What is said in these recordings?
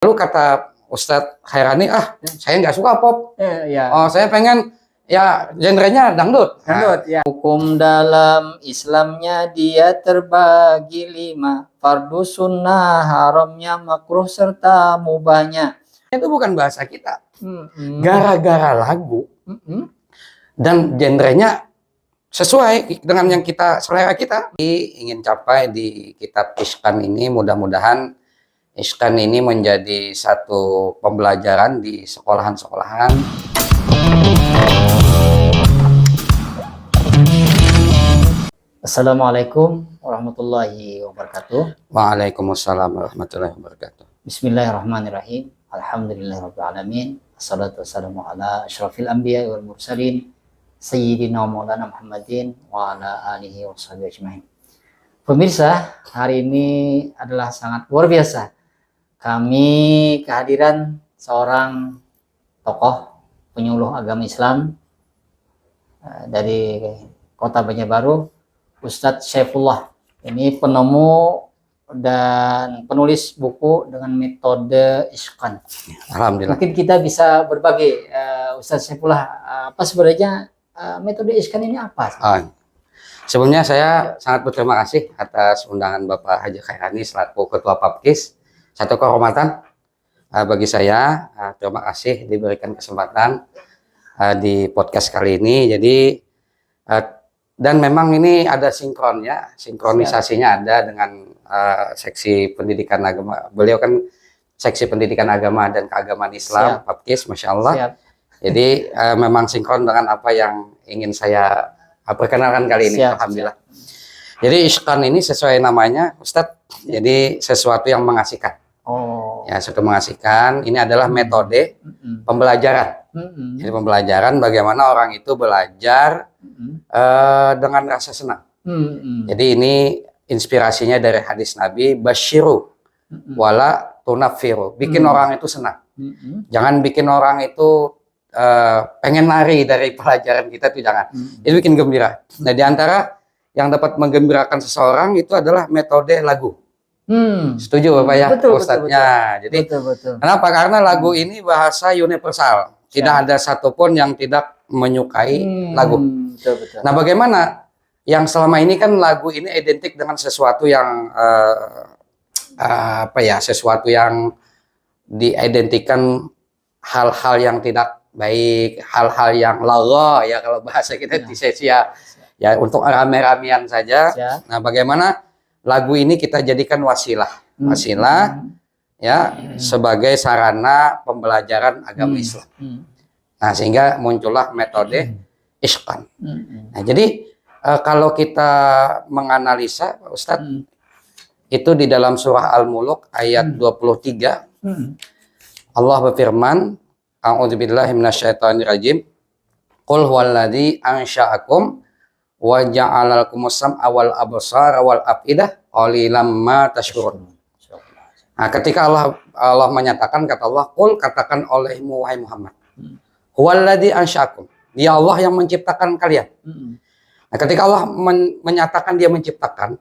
Lalu kata Ustadz Khairani, saya nggak suka pop. Ya. Oh, saya pengen ya genrenya dangdut. Dangdut, ya. Hukum dalam Islamnya dia terbagi 5. Fardu sunnah, haramnya, makruh, serta mubahnya. Itu bukan bahasa kita. Gara-gara lagu dan genrenya sesuai dengan yang kita selera kita. Ingin capai di kitab Ihsan ini, mudah-mudahan Ihsan ini menjadi satu pembelajaran di sekolahan-sekolahan. Assalamualaikum warahmatullahi wabarakatuh. Waalaikumsalam warahmatullahi wabarakatuh. Bismillahirrahmanirrahim. Alhamdulillahirrahmanirrahim. Assalatu wassalamu ala asyrafil anbiya wal mursalin Sayyidina Maulana Muhammadin wa ala alihi wa sahbihi ajma'in. Pemirsa, hari ini adalah sangat luar biasa. Kami kehadiran seorang tokoh penyuluh agama Islam dari Kota Banjarbaru, Ustadz Syaifullah. Ini penemu dan penulis buku dengan metode Ihsan. Alhamdulillah. Mungkin kita bisa berbagi, Ustadz Syaifullah, apa sebenarnya metode Ihsan ini apa? Sebelumnya saya sangat berterima kasih atas undangan Bapak Haji Khairani selaku Ketua Papkis. Satu kehormatan bagi saya. Terima kasih diberikan kesempatan di podcast kali ini. Jadi dan memang ini ada sinkronnya, sinkronisasinya ada dengan seksi pendidikan agama. Beliau kan seksi pendidikan agama dan keagamaan Islam, Papkis, Masya Allah. Siap. Jadi memang sinkron dengan apa yang ingin saya perkenalkan kali ini. Alhamdulillah. Jadi Ihsan ini sesuai namanya, Ustadz. Jadi sesuatu yang mengasihkan. Ya, sesuatu mengasihkan. Ini adalah metode pembelajaran. Jadi pembelajaran bagaimana orang itu belajar dengan rasa senang. Jadi ini inspirasinya dari hadis Nabi, basyiru wala tunafiru. Bikin orang itu senang. Jangan bikin orang itu pengen lari dari pelajaran kita, itu jangan. Itu bikin gembira. Nah, di antara yang dapat menggembirakan seseorang itu adalah metode lagu. Setuju Bapak ya, Ustadznya. Jadi kenapa? Karena lagu ini bahasa universal. Tidak ada satupun yang tidak menyukai lagu. Nah, bagaimana yang selama ini kan lagu ini identik dengan sesuatu yang sesuatu yang diidentikan hal-hal yang tidak baik, hal-hal yang lagha ya kalau bahasa kita di sia-sia ya untuk rame-ramean saja. Nah, bagaimana lagu ini kita jadikan wasilah ya sebagai sarana pembelajaran agama Islam. Nah, sehingga muncullah metode Ihsan. Nah, jadi kalau kita menganalisa Ustadz, itu di dalam surah Al-Mulk ayat 23 Allah berfirman, a'udzubillahi minasyaitonirrajim, qul huwallazi ansha'akum wa ja'alakumus sam'a wal absara wal afidah qalilan ma tashkurun. Nah, ketika Allah menyatakan, kata Allah, qul, katakan olehmu wahai Muhammad, huwallazi ansha'akum, dia Allah yang menciptakan kalian. Nah, ketika Allah menyatakan dia menciptakan,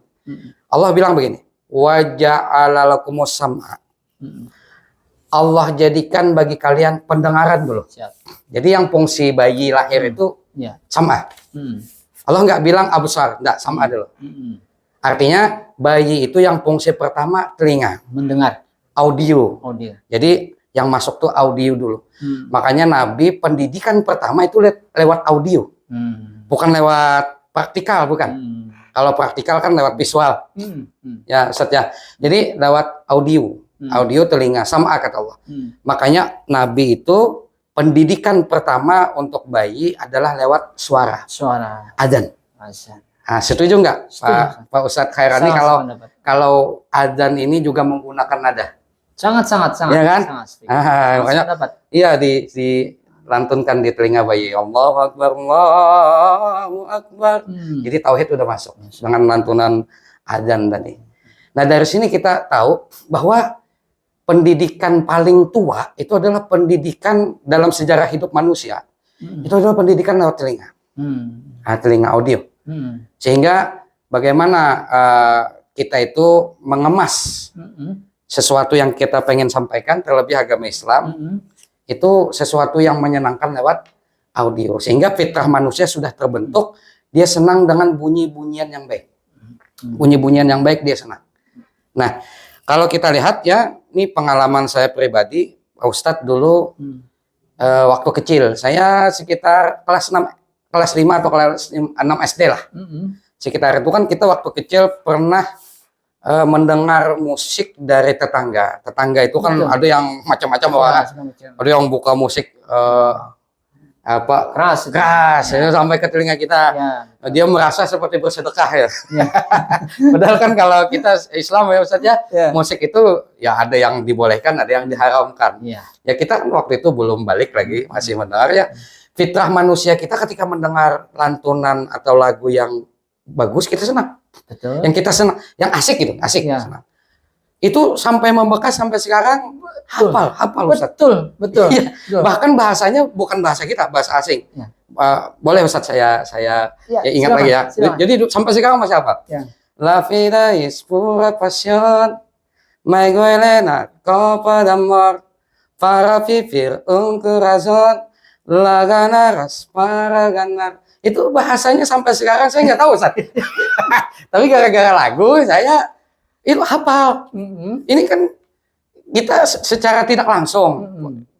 Allah bilang begini, wa ja'alakumus sam'a, Allah jadikan bagi kalian pendengaran dulu. Jadi yang fungsi bayi lahir itu sama. Allah nggak bilang absar, enggak, sama dulu. Artinya bayi itu yang fungsi pertama telinga, mendengar, audio. Jadi yang masuk tuh audio dulu. Makanya Nabi pendidikan pertama itu lewat audio, bukan lewat praktikal, bukan. Kalau praktikal kan lewat visual, ya Ustadz. Jadi lewat audio. Audio telinga, sama kata Allah. Makanya Nabi itu pendidikan pertama untuk bayi adalah lewat suara. Adzan. Nah, setuju nggak Pak Ustadz Khairani kalau adzan ini juga menggunakan nada? Sangat. Ya kan? Makanya iya dilantunkan di telinga bayi. Allahu Akbar, Allahu Akbar. Jadi tauhid udah masuk dengan lantunan adzan tadi. Nah, dari sini kita tahu bahwa pendidikan paling tua itu adalah pendidikan dalam sejarah hidup manusia. Itu adalah pendidikan lewat telinga. Telinga audio. Sehingga bagaimana kita itu mengemas sesuatu yang kita pengen sampaikan, terlebih agama Islam, itu sesuatu yang menyenangkan lewat audio. Sehingga fitrah manusia sudah terbentuk, dia senang dengan bunyi-bunyian yang baik. Bunyi-bunyian yang baik dia senang. Nah, kalau kita lihat ya, ini pengalaman saya pribadi, Pak Ustadz dulu waktu kecil, saya sekitar kelas 5 atau kelas 6 SD lah. Sekitar itu kan kita waktu kecil pernah mendengar musik dari tetangga. Tetangga itu kan ada yang macam-macam orang. Ada yang buka musik keras ya, sampai ke telinga kita. Dia merasa seperti bersedekah ya. Padahal kan kalau kita Islam ya Ustaz ya, musik itu ya ada yang dibolehkan, ada yang diharamkan. Ya kita kan waktu itu belum balik lagi, masih mendengar ya. Fitrah manusia kita ketika mendengar lantunan atau lagu yang bagus kita senang. Betul. Yang kita senang, yang asik gitu, asik. Senang. Itu sampai membekas sampai sekarang hafal Ustaz. Betul. Ya, bahkan bahasanya bukan bahasa kita, bahasa asing. Boleh Ustaz saya ingat lagi ya. Jadi sampai sekarang masih hafal. La vida es pura pasión, me duele la copa de amor, para vivir un corazón, la ganarás para ganar. Itu bahasanya sampai sekarang saya nggak tahu Ustaz. Tapi gara-gara lagu saya itu hafal. Ini kan kita secara tidak langsung,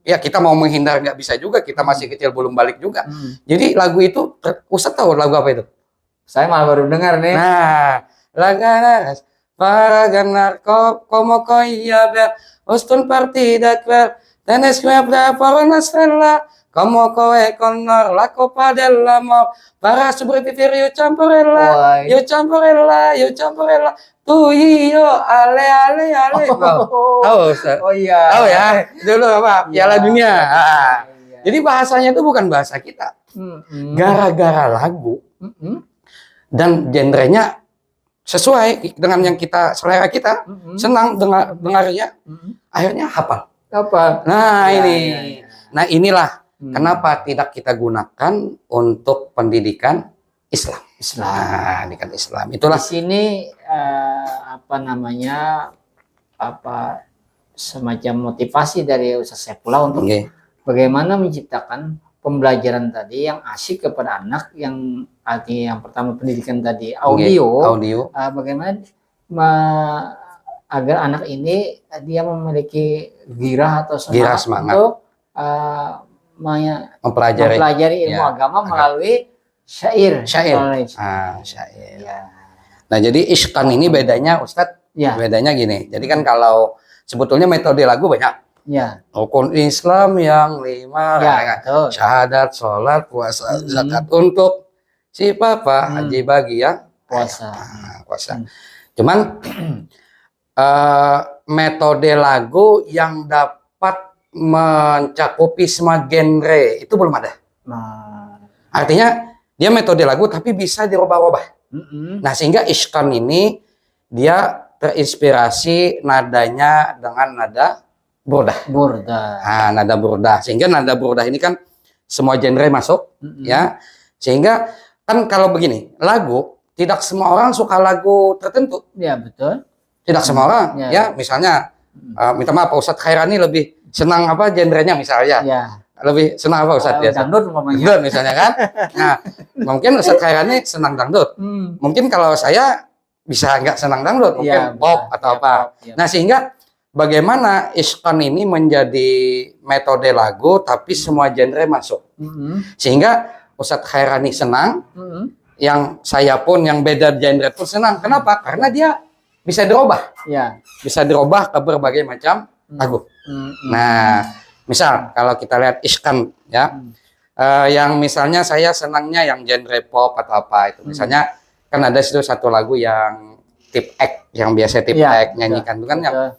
ya kita mau menghindar nggak bisa juga, kita masih kecil belum balik juga. Jadi lagu itu, Ustaz tahu lagu apa itu? Saya malah baru dengar nih. Nah, laganas para ganar como coya ver, Austin partida quer, tenés que hablar para nuestra. Como coe con la copa del amor para sobrevivir yo champorella, tu y yo ale. Tahu Ustaz? Oh iya. Tahu ya? Dulu apa? Piala Dunia. Jadi bahasanya itu bukan bahasa kita. Gara-gara lagu dan genrenya sesuai dengan yang kita selera kita, senang dengarnya, akhirnya hafal. Nah, ini. Nah, inilah kenapa tidak kita gunakan untuk pendidikan Islam. Nah, ini kan Islam. Itulah. Di sini semacam motivasi dari Ustaz Saifullah untuk bagaimana menciptakan pembelajaran tadi yang asik kepada anak, yang artinya yang pertama pendidikan tadi audio. Bagaimana agar anak ini dia memiliki gairah atau semangat untuk mempelajari ilmu agama melalui syair. Syair. Nah, jadi iskan ini bedanya Ustadz, bedanya gini. Jadi kan kalau sebetulnya metode lagu banyak. Rukun Islam yang 5, syahadat, sholat, puasa, zakat untuk si papa, haji bagi yang puasa. Cuman metode lagu yang dapat mencakupi semua genre itu belum ada. Artinya dia metode lagu tapi bisa dirubah-rubah. Nah, sehingga iskan ini dia terinspirasi nadanya dengan nada burdah. Nah, nada burdah. Sehingga nada burdah ini kan semua genre masuk, ya. Sehingga kan kalau begini, lagu tidak semua orang suka lagu tertentu. Ya, betul. Tidak semua orang, ya. Misalnya minta maaf Pak Ustadz Khairani lebih senang apa genrenya misalnya. Lebih senang apa Ustadz? Dangdut misalnya kan. Nah, mungkin Ustadz Khairani senang dangdut. Mungkin kalau saya bisa nggak senang dangdut, mungkin pop atau apa. Nah, sehingga bagaimana iskan ini menjadi metode lagu tapi semua genre masuk. Sehingga Ustadz Khairani senang, yang saya pun yang beda genre pun senang. Kenapa? Karena dia bisa dirubah. Bisa dirubah ke berbagai macam lagu. Nah, misal kalau kita lihat iskan ya, yang misalnya saya senangnya yang genre pop atau apa itu. Misalnya kan ada situ satu lagu yang tip X, yang biasa tip X nyanyikan itu kan yang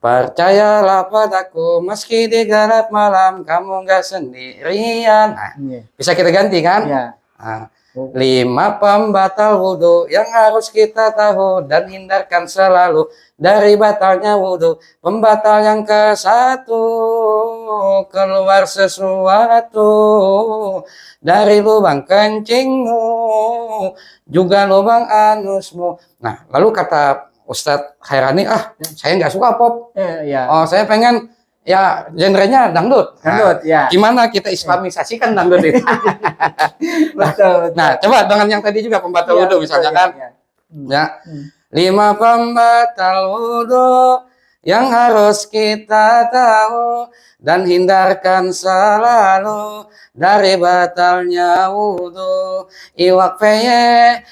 percayalah padaku meski di gelap malam kamu nggak sendirian. Nah, bisa kita ganti kan? Nah, 5 pembatal wudhu yang harus kita tahu dan hindarkan selalu dari batalnya wudhu. Pembatal yang ke-1, keluar sesuatu dari lubang kencingmu juga lubang anusmu. Nah, lalu kata Ustadz Khairani, saya nggak suka pop. Ya. Oh, saya pengen ya genrenya dangdut. Dangdut, ya. Gimana kita islamisasikan dangdut itu? Betul. Nah, coba dengan yang tadi juga pembatal wudhu misalnya kan. Ya. 5 pembatal wudhu yang harus kita tahu dan hindarkan selalu dari batalnya wudhu. Iwak peye.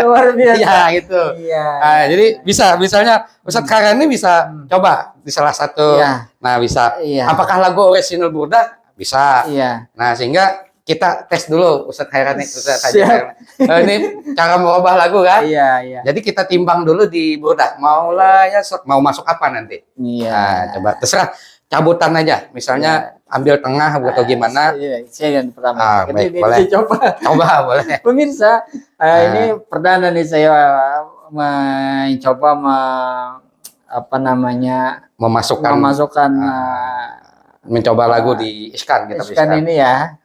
Luar biasa. Ya gitu. Iya. Nah, jadi bisa misalnya Ustadz Khairani bisa coba di salah satu. Iya. Nah, bisa. Iya. Apakah lagu orisinal Burda? Bisa. Iya. Nah, sehingga kita tes dulu Ustadz Khairani, Ustadz Haji Khairani. Ini cara merubah lagu kan? Iya. Jadi kita timbang dulu di Burda. Mau masuk apa nanti? Iya. Nah, coba terserah cabutan aja. Misalnya ambil tengah atau gimana? Iya, saya yang pertama. Baik, Ini boleh. coba boleh. Pemirsa, ini perdana nih saya mencoba memasukkan mencoba lagu di Iskan kita Iskan ini ya.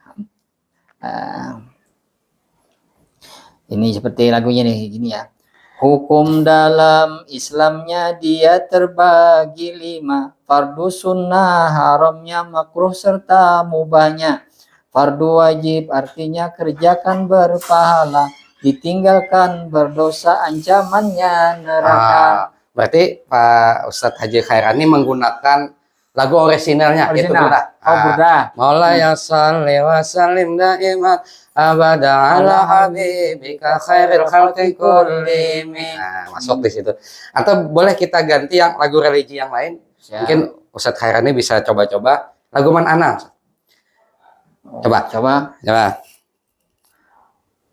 Ini seperti lagunya nih gini ya. Hukum dalam Islamnya dia terbagi 5. Fardu sunnah, haramnya, makruh serta mubahnya. Fardu wajib artinya kerjakan berpahala, ditinggalkan berdosa ancamannya neraka. Berarti Pak Ustadz Haji Khairani menggunakan lagu orisinalnya itu Burda. Burda. Maulaya shalli wa sallim daiman abada ala habibika khairil khalqi kullihim. Nah, masuk di situ. Atau boleh kita ganti yang lagu religi yang lain? Ya. Mungkin Ustadz Khairani bisa coba-coba lagu Man Ana. Coba.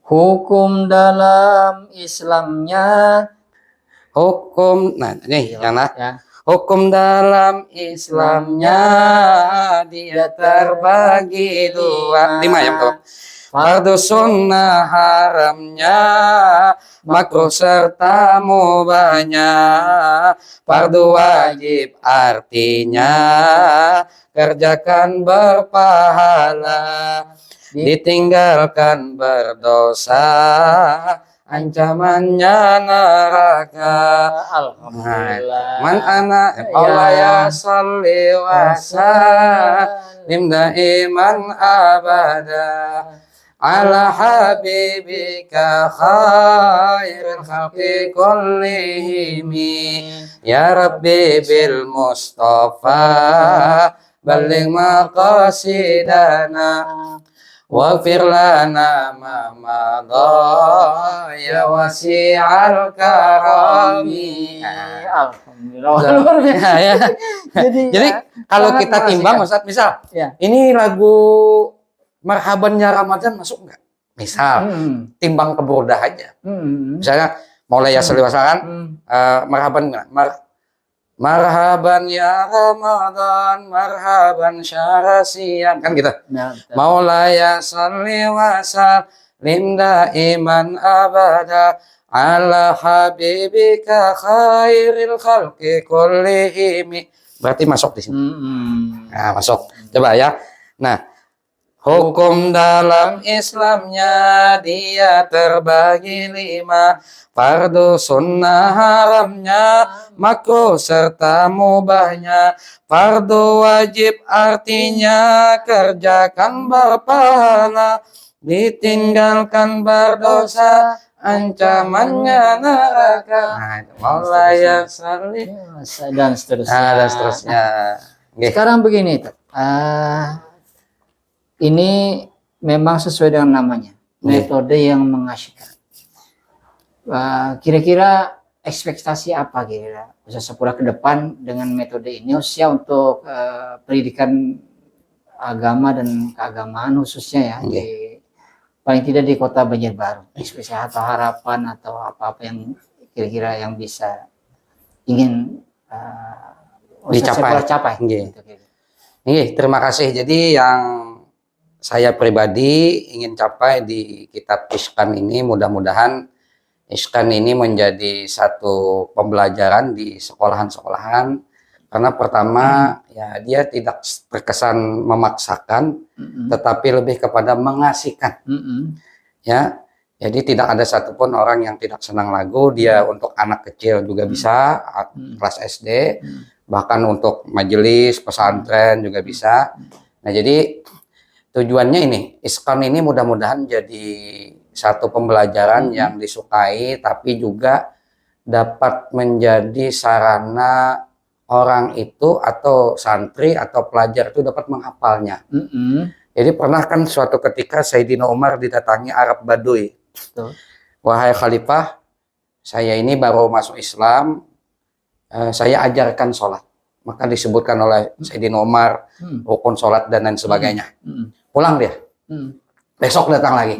Hukum dalam Islamnya. Nah ini yang Hukum dalam Islamnya dia terbagi 2. 5 ya, fardu sunnah, haramnya, makruh serta mubahnya. Fardu wajib artinya kerjakan berpahala, ditinggalkan berdosa ancamannya neraka. Alhamdulillah. Man ana ya sholli wa sallim daiman abada ala habibika khairil khalqi kullihim. Ya Rabbi bil Mustafa balligh maqasidana waghfir lana ma madha ya wasi'al karami. Alhamdulillah. Luar biasa. Ya. Jadi kalau kita timbang Ustadz, misal ini lagu Marhabannya Ramadan masuk enggak? Misal timbang ke Burda aja. Misalnya Maulaya sholli wa sallam Marhaban ya Ramadan, marhaban syarasian, kan gitu. Maulaya sholli wa sallim daiman abada ala habibika khairil khalqi kullihim. Berarti masuk di sini. Nah, masuk. Coba ya. Nah, hukum dalam Islamnya dia terbagi 5. Fardu sunnah, haramnya, makruh serta mubahnya. Fardu wajib artinya kerjakan berpahala, ditinggalkan berdosa ancamannya neraka. Maulaya sholli dan seterusnya. Sekarang begini, ini memang sesuai dengan namanya, metode yang mengasyikkan. Kira-kira ekspektasi apa kira-kira Ustaz Saputra ke depan dengan metode ini, khususnya untuk pendidikan agama dan keagamaan khususnya ya, paling tidak di Kota Banjarbaru, ekspektasi atau harapan atau apa-apa yang kira-kira yang bisa ingin capai. Terima kasih. Jadi yang saya pribadi ingin capai di kitab Iskan ini, mudah-mudahan Iskan ini menjadi satu pembelajaran di sekolahan-sekolahan, karena pertama ya dia tidak terkesan memaksakan, tetapi lebih kepada mengasihkan. Ya, Jadi tidak ada satupun orang yang tidak senang lagu. Dia untuk anak kecil juga bisa, kelas SD, bahkan untuk majelis, pesantren juga bisa. Nah, jadi tujuannya ini, ISKON ini mudah-mudahan jadi satu pembelajaran yang disukai, tapi juga dapat menjadi sarana orang itu atau santri atau pelajar itu dapat menghafalnya. Jadi pernah kan suatu ketika Sayyidina Umar didatangi Arab Baduy. Wahai Khalifah, saya ini baru masuk Islam, saya ajarkan sholat. Maka disebutkan oleh Sayyidina Umar rukun sholat dan lain sebagainya. Pulang dia, besok datang lagi.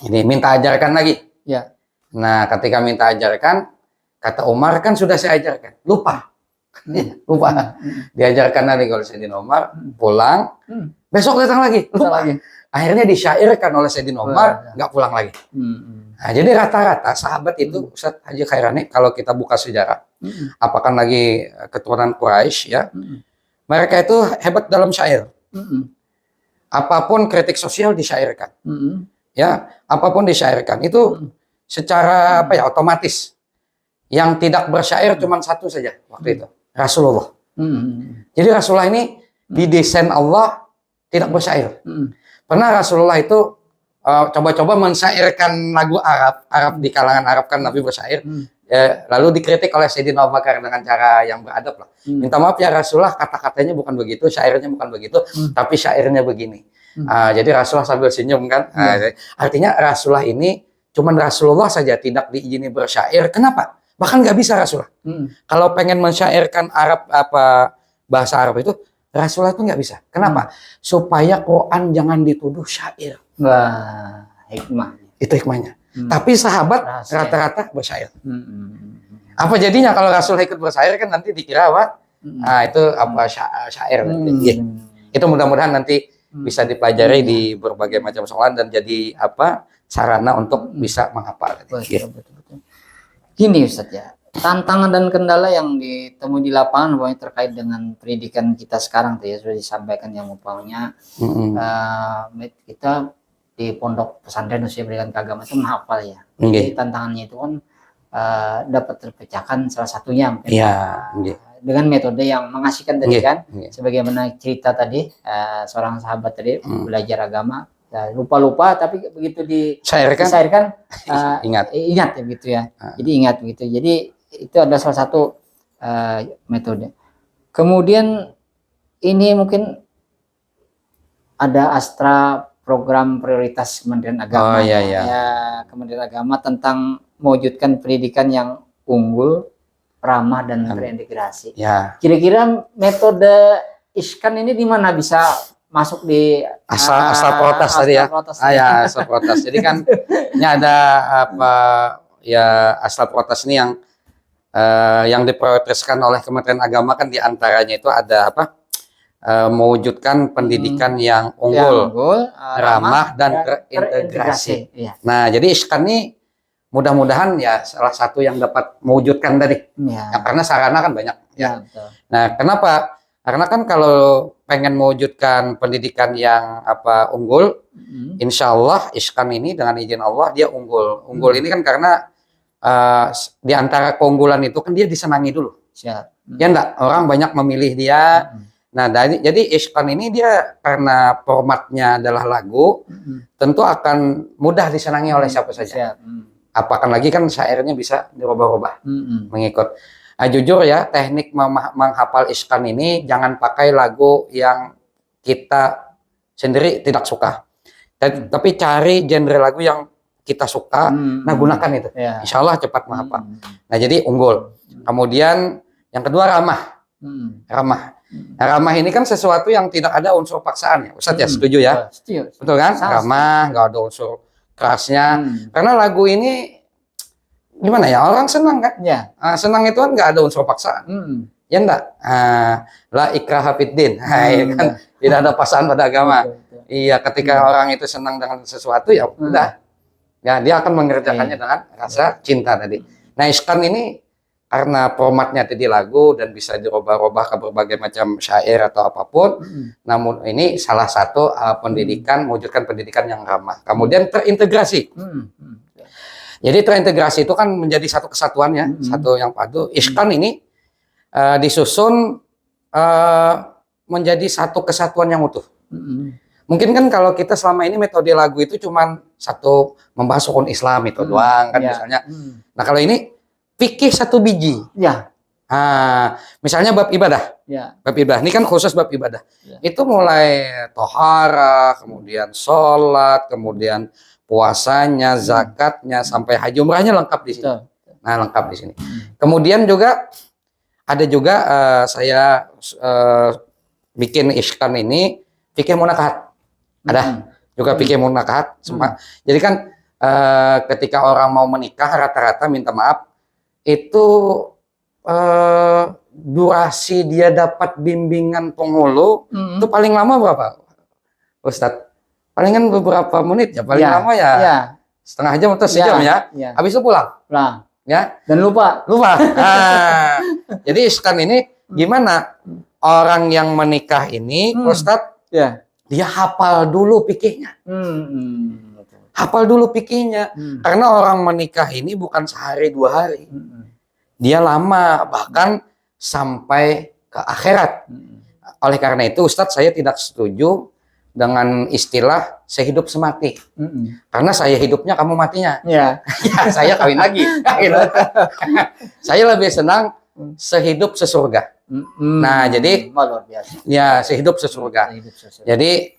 Ini minta ajarkan lagi. Ya. Nah, ketika minta ajarkan, kata Umar kan sudah saya ajarkan, lupa. Lupa. Diajarkan lagi oleh Sayyidina Umar, pulang, besok datang lagi, lupa. Akhirnya disyairkan oleh Sayyidina Umar, nggak pulang lagi. Nah, jadi rata-rata sahabat itu, Ustaz Haji Khairani, kalau kita buka sejarah, apakah lagi keturunan Quraisy ya, mereka itu hebat dalam syair. Apapun kritik sosial disyairkan, ya, apapun disyairkan. Itu secara apa ya, otomatis. Yang tidak bersyair cuma satu saja waktu itu, Rasulullah. Jadi Rasulullah ini didesain Allah tidak bersyair. Pernah Rasulullah itu coba-coba mensyairkan lagu Arab di kalangan Arab kan Nabi bersyair, lalu dikritik oleh Sayyidina Abu Bakar dengan cara yang beradab lah. Minta maaf ya Rasulullah, kata-katanya bukan begitu, syairnya bukan begitu, tapi syairnya begini. Jadi Rasulullah sambil senyum kan. Artinya Rasulullah ini cuman Rasulullah saja tidak diizini bersyair. Kenapa? Bahkan nggak bisa Rasulullah. Kalau pengen mensyairkan Arab apa bahasa Arab itu, Rasulullah itu nggak bisa. Kenapa? Supaya Quran jangan dituduh syair. Wah, hikmah. Itu hikmahnya. Tapi sahabat rata-rata bersyair. Apa jadinya kalau Rasulullah ikut bersyair kan nanti dikira apa? Nah, itu apa syair. Itu mudah-mudahan nanti bisa dipelajari di berbagai macam soalan dan jadi apa? Sarana untuk bisa menghafal. Betul. Gini Ustaz ya. Tantangan dan kendala yang ditemui di lapangan bahwa terkait dengan pendidikan kita sekarang tuh ya sudah disampaikan yang umpamanya kita di pondok pesantren usia pendidikan keagamaan itu menghafal ya. Jadi tantangannya itu kan dapat terpecahkan salah satunya mungkin dengan metode yang mengasihkan tadi kan, sebagaimana cerita tadi seorang sahabat tadi belajar agama lupa-lupa tapi begitu disairkan ingat ya gitu ya. Jadi ingat begitu. Jadi itu adalah salah satu metode. Kemudian ini mungkin ada Astra program prioritas Kementerian Agama Kementerian Agama tentang mewujudkan pendidikan yang unggul, ramah dan terintegrasi. Kira-kira metode ISKAN ini di mana bisa masuk di asal protes tadi ya. Asal protes. Jadi kan ini ada apa ya, asal protes ini yang diprioritaskan oleh Kementerian Agama kan diantaranya itu ada apa? Mewujudkan pendidikan yang unggul, ramah dan terintegrasi. Nah, jadi ISKAN ini mudah-mudahan ya salah satu yang dapat mewujudkan tadi. Karena sarana kan banyak. Nah, kenapa? Karena kan kalau pengen mewujudkan pendidikan yang apa unggul, insya Allah ISKAN ini dengan izin Allah dia unggul. Unggul ini kan karena di antara keunggulan itu kan dia disenangi dulu. Ya enggak, orang banyak memilih dia. Nah, jadi ISKAN ini dia karena formatnya adalah lagu, tentu akan mudah disenangi oleh siapa saja. Apakah lagi kan syairnya bisa dirubah-rubah mengikut. Nah, jujur ya, teknik menghafal ISKAN ini jangan pakai lagu yang kita sendiri tidak suka. Tapi cari genre lagu yang kita suka, nah gunakan itu. Insya Allah cepat menghafal. Nah, jadi unggul. Kemudian yang kedua ramah. Ramah ini kan sesuatu yang tidak ada unsur paksaan ya. Ustaz ya, setuju ya? Setuju. Betul kan? Ramah, nggak ada unsur kerasnya. Karena lagu ini gimana ya, orang senang kan? Senang itu kan nggak ada unsur paksaan. Ya enggak? La ikraha fiddin. Ya kan? Tidak ada paksaan pada agama. Iya, ketika orang itu senang dengan sesuatu ya udah. Ya, dia akan mengerjakannya dengan rasa cinta tadi. Nah, ISKAN ini karena formatnya tadi lagu dan bisa dirubah-rubah ke berbagai macam syair atau apapun. Namun ini salah satu pendidikan, mewujudkan pendidikan yang ramah. Kemudian terintegrasi. Jadi terintegrasi itu kan menjadi satu kesatuan ya, satu yang padu. Ihsan ini disusun menjadi satu kesatuan yang utuh. Mungkin kan kalau kita selama ini metode lagu itu cuma satu membahas rukun Islam itu doang kan misalnya. Nah kalau ini fikih satu biji. Ya. Nah, misalnya bab ibadah. Ya. Bab ibadah. Ini kan khusus bab ibadah. Ya. Itu mulai tohara, kemudian sholat, kemudian puasanya, zakatnya, sampai haji umrahnya lengkap di sini. Nah, lengkap di sini. Kemudian juga ada juga saya bikin ihsan ini fikih munakahat. Ada juga fikih munakahat. Jadi kan ketika orang mau menikah rata-rata minta maaf itu durasi dia dapat bimbingan penghulu itu paling lama berapa, Ustadz? Palingan beberapa menit ya, paling lama ya, setengah jam atau sejam ya. Habis itu pulang. Ya. Dan lupa. Nah, jadi ihsan ini gimana orang yang menikah ini, Ustadz? Dia hafal dulu fikihnya. Hafal dulu fikihnya. Karena orang menikah ini bukan sehari 2 hari. Dia lama, bahkan sampai ke akhirat. Oleh karena itu Ustadz saya tidak setuju dengan istilah sehidup semati. Karena saya hidupnya, kamu matinya. Ya, saya kawin lagi. Saya lebih senang sehidup sesurga. Nah, jadi ya sehidup sesurga. Jadi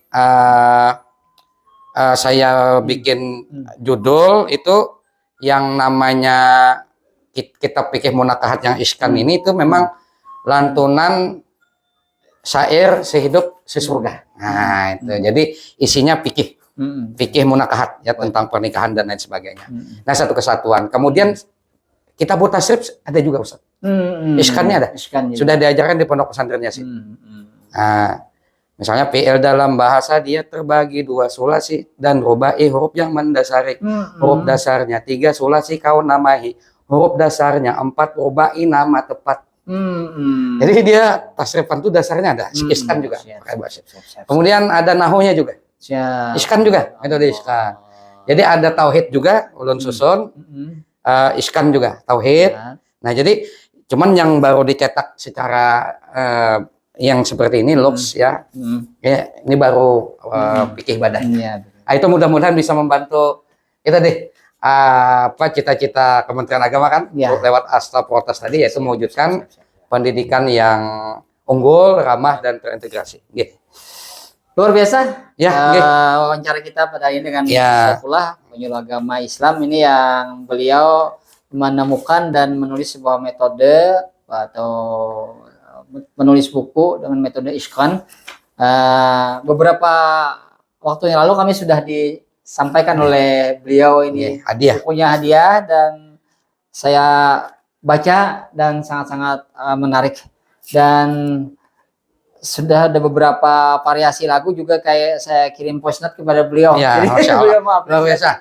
saya bikin judul itu yang namanya kitab fikih munakahat yang ihsan ini itu memang lantunan syair sehidup sesurga. Nah, itu. Jadi isinya fikih. Fikih munakahat ya tentang pernikahan dan lain sebagainya. Nah, satu kesatuan. Kemudian kitab tasrif ada juga, Ustaz. Ihsannya ada. Sudah diajarkan di pondok pesantrennya sih. Nah, misalnya fi'il dalam bahasa dia terbagi 2 sulasi dan rubai, huruf yang mendasari. Huruf dasarnya 3 sulasi kau namahi. Huruf dasarnya 4 rubai nama tepat. Jadi dia tasrifan itu dasarnya ada. Ihsan juga. Kemudian ada nahunya juga. Ihsan juga. Metode ihsan. Jadi ada tauhid juga, ulun susun. Ihsan juga tauhid. Nah, jadi cuman yang baru dicetak secara yang seperti ini Lux ya. Ya, ini baru fikih ibadah. Nah, itu mudah-mudahan bisa membantu kita deh cita-cita Kementerian Agama kan lewat Astra Protes tadi, yaitu mewujudkan pendidikan yang unggul, ramah dan terintegrasi. Luar biasa wawancara kita pada ini dengan Saifullah, penyuluh agama Islam ini yang beliau menemukan dan menulis sebuah metode atau menulis buku dengan metode ihsan. Beberapa waktu yang lalu kami sudah disampaikan oleh beliau ini punya hadiah dan saya baca dan sangat-sangat menarik, dan sudah ada beberapa variasi lagu juga kayak saya kirim voice note kepada beliau. Ya, Masya Allah. Luar biasa.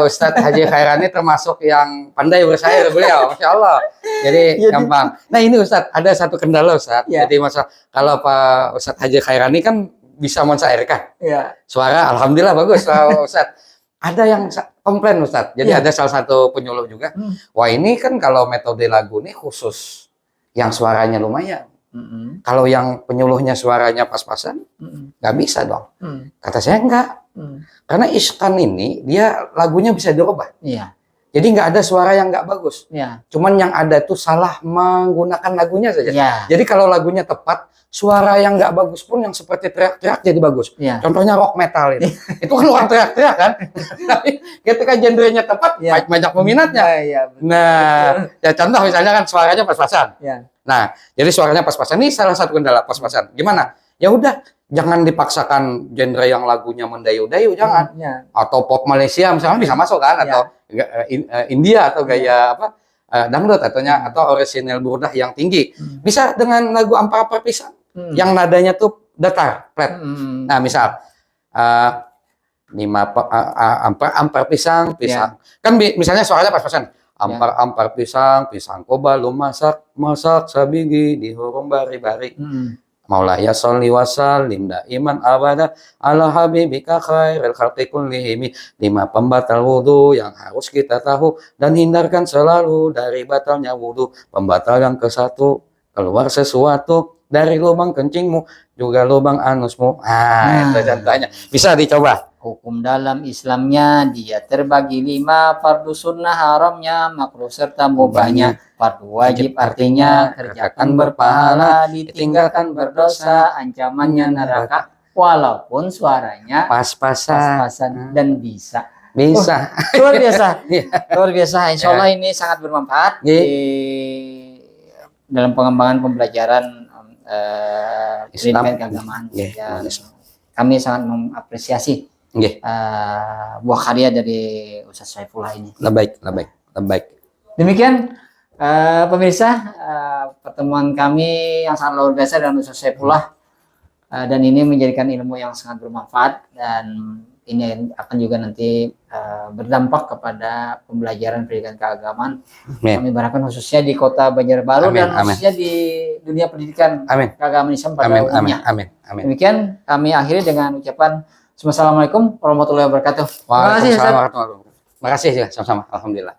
Ustadz Haji Khairani termasuk yang pandai bersair beliau, Masya Allah. Jadi gampang. Nah ini Ustadz, ada satu kendala Ustadz. Jadi kalau Pak Ustadz Haji Khairani kan bisa mensairkan. Suara alhamdulillah bagus Ustadz. Ada yang komplain Ustadz. Jadi ada salah satu penyuluh juga. Wah ini kan kalau metode lagu ini khusus yang suaranya lumayan. Kalau yang penyuluhnya suaranya pas-pasan, nggak bisa dong. Kata saya enggak. Karena ihsan ini dia lagunya bisa dirubah. Jadi nggak ada suara yang nggak bagus. Cuman yang ada itu salah menggunakan lagunya saja. Jadi kalau lagunya tepat, suara yang nggak bagus pun yang seperti teriak-teriak jadi bagus. Contohnya rock metal itu. Itu kan orang teriak-teriak kan. Tapi ketika genrenya tepat, banyak peminatnya. Nah, ya contoh misalnya kan suaranya pas-pasan. Nah, jadi suaranya pas-pasan ini salah satu kendala pas-pasan. Gimana? Ya udah, jangan dipaksakan genre yang lagunya mendayu-dayu, jangan. Atau pop Malaysia misalnya bisa masuk kan, atau India atau gaya dangdut atau orisinal burdah yang tinggi. Bisa dengan lagu Ampar-Ampar Pisang yang nadanya tuh datar, flat. Nah, misal Ampar Pisang. Kan misalnya suaranya pas-pasan. Ampar-ampar pisang, pisang koba lu masak sabigi dihurung bari-bari. Maulaya sholli wa sallim daiman abada ala habibika khairil khalqi kullihim. 5 pembatal wudu yang harus kita tahu dan hindarkan selalu dari batalnya wudu. Pembatal yang ke-1, keluar sesuatu dari lubang kencingmu juga lubang anusmu. Itu contohnya. Bisa dicoba. Hukum dalam Islamnya dia terbagi 5, fardu sunnah haramnya, makruh serta mubahnya. Fardu wajib artinya kerjakan berpahala, ditinggalkan berdosa, ancamannya neraka, walaupun suaranya pas-pasan dan bisa. Luar biasa. Luar biasa. Insya Allah ini sangat bermanfaat dalam pengembangan pembelajaran pendidikan keagamaan. Kami sangat mengapresiasi buah karya dari Ustaz Saifullah ini. Lebih baik. Demikian pemirsa, pertemuan kami yang sangat luar biasa dengan Ustaz Saifullah, dan ini menjadikan ilmu yang sangat bermanfaat, dan ini akan juga nanti berdampak kepada pembelajaran pendidikan keagamaan. Kami berharapkan khususnya di Kota Banjarbaru dan khususnya di dunia pendidikan keagamaan Islam pada umumnya. Demikian kami akhiri dengan ucapan Assalamualaikum warahmatullahi wabarakatuh. Terima kasih. Sama-sama. Alhamdulillah.